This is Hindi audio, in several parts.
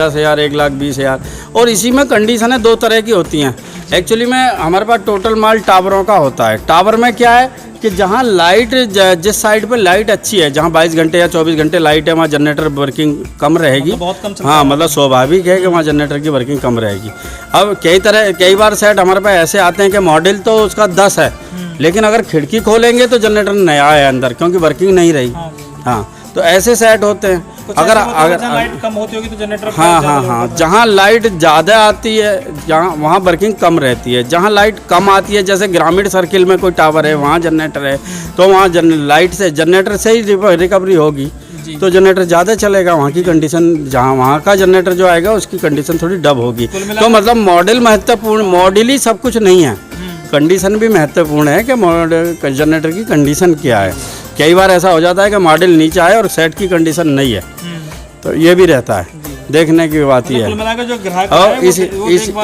10,000 1,20,000। और इसी में कंडीशनें दो तरह की होती हैं। एक्चुअली में हमारे पास टोटल माल टावरों का होता है। टावर में क्या है कि जहाँ लाइट जिस साइड पे लाइट अच्छी है, जहाँ 22 घंटे या 24 घंटे लाइट है, वहाँ जनरेटर वर्किंग कम रहेगी। बहुत कम चलता हाँ, मतलब स्वाभाविक है कि वहाँ जनरेटर की वर्किंग कम रहेगी। अब कई बार सेट हमारे पास ऐसे आते हैं कि मॉडल तो उसका 10 है, लेकिन अगर खिड़की खोलेंगे तो जनरेटर नया है अंदर, क्योंकि वर्किंग नहीं रही। हाँ, तो ऐसे सेट होते हैं। अगर लाइट कम होती होगी तो जनरेटर हाँ, जहाँ लाइट ज़्यादा आती है जहाँ वहाँ वर्किंग कम रहती है। जहाँ लाइट कम आती है, जैसे ग्रामीण सर्किल में कोई टावर है, वहाँ जनरेटर है, तो वहाँ लाइट से जनरेटर से ही रिकवरी होगी, तो जनरेटर ज़्यादा चलेगा। वहाँ की कंडीशन, जहाँ वहाँ का जनरेटर जो आएगा उसकी कंडीशन थोड़ी डब होगी। तो मतलब मॉडल महत्वपूर्ण, मॉडल ही सब कुछ नहीं है, कंडीशन भी महत्वपूर्ण है कि मॉडल जनरेटर की कंडीशन क्या है। कई बार ऐसा हो जाता है कि मॉडल नीचे आए और सेट की कंडीशन नहीं है, तो ये भी रहता है, देखने की बात ही है। जो ग्राहक और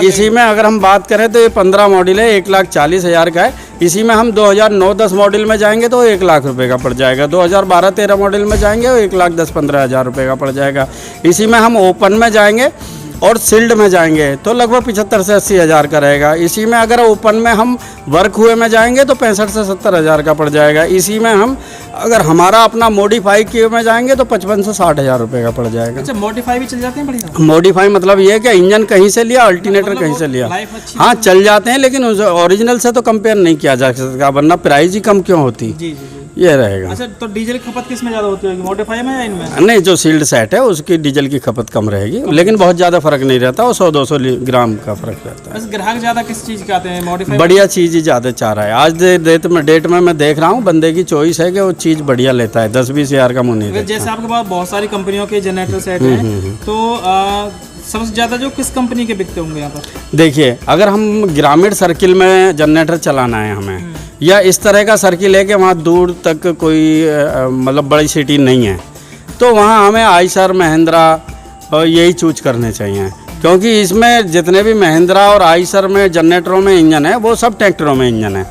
इसी में अगर हम बात करें तो ये 15 मॉडल है, 1,40,000 का है। इसी में हम 2009-10 मॉडल में जाएंगे तो 1 लाख रुपए का पड़ जाएगा। 2012-13 मॉडल में जाएंगे तो 1,10-15,000 रुपये का पड़ जाएगा। इसी में हम ओपन में जाएंगे और सील्ड में जाएंगे तो लगभग 75 से 80 हज़ार का रहेगा। इसी में अगर ओपन में हम वर्क हुए में जाएंगे तो 65 से 70 हज़ार का पड़ जाएगा। इसी में हम अगर हमारा अपना मॉडिफाई किए में जाएंगे तो 55 से 60 हज़ार रुपये का पड़ जाएगा। अच्छा, मॉडिफाई भी चल जाते हैं बढ़िया? मॉडिफाई मतलब ये है कि इंजन कहीं से लिया, अल्टरनेटर कहीं से लिया, हाँ चल जाते हैं, लेकिन ओरिजिनल से तो कंपेयर नहीं किया जा सकता, वरना प्राइस ही कम क्यों होती। जी। ये रहेगा। अच्छा, तो डीजल खपत किस में ज़्यादा होती होगी, मॉडिफाई में या इनमें? नहीं, जो सील्ड सेट है उसकी डीजल की खपत कम रहेगी, लेकिन बहुत ज़्यादा फर्क नहीं रहता, वो 100-200 ग्राम का फर्क रहता है। बस ग्राहक ज़्यादा किस चीज़ के आते हैं, मॉडिफाई? बढ़िया चीज़ ही ज़्यादा चाह रहा है आज डेट में मैं देख रहा हूँ, बंदे की चॉइस है कि वो चीज़ बढ़िया लेता है, 10-20 हज़ार का मुँह नहीं रहता। जैसे आपके पास बहुत सारी कंपनियों के जनरेटर सेट हैं, तो सबसे ज़्यादा जो किस कंपनी के बिकते होंगे यहाँ पर? देखिए, अगर हम ग्रामीण सर्किल में जनरेटर चलाना है हमें, या इस तरह का सर्किल है कि वहाँ दूर तक कोई मतलब बड़ी सिटी नहीं है, तो वहाँ हमें आइशर, महिंद्रा और यही चूज करने चाहिए, क्योंकि इसमें जितने भी महिंद्रा और आइशर में जनरेटरों में इंजन है वो सब ट्रैक्टरों में इंजन है,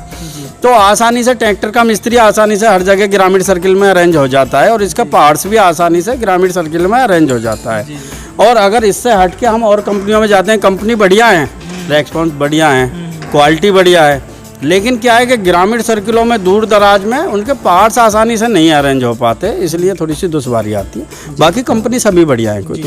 तो आसानी से ट्रैक्टर का मिस्त्री आसानी से हर जगह ग्रामीण सर्किल में अरेंज हो जाता है, और इसका पार्ट्स भी आसानी से ग्रामीण सर्किल में अरेंज हो जाता है। और अगर इससे हट के हम और कंपनियों में जाते हैं, कंपनी बढ़िया है, रेस्पॉन्स बढ़िया है, क्वालिटी बढ़िया है, लेकिन क्या है कि ग्रामीण सर्किलों में दूर दराज में उनके पार्ट्स आसानी से नहीं अरेंज हो पाते, इसलिए थोड़ी सी दुश्वारी आती है। बाकी कंपनी सभी बढ़िया है, कोई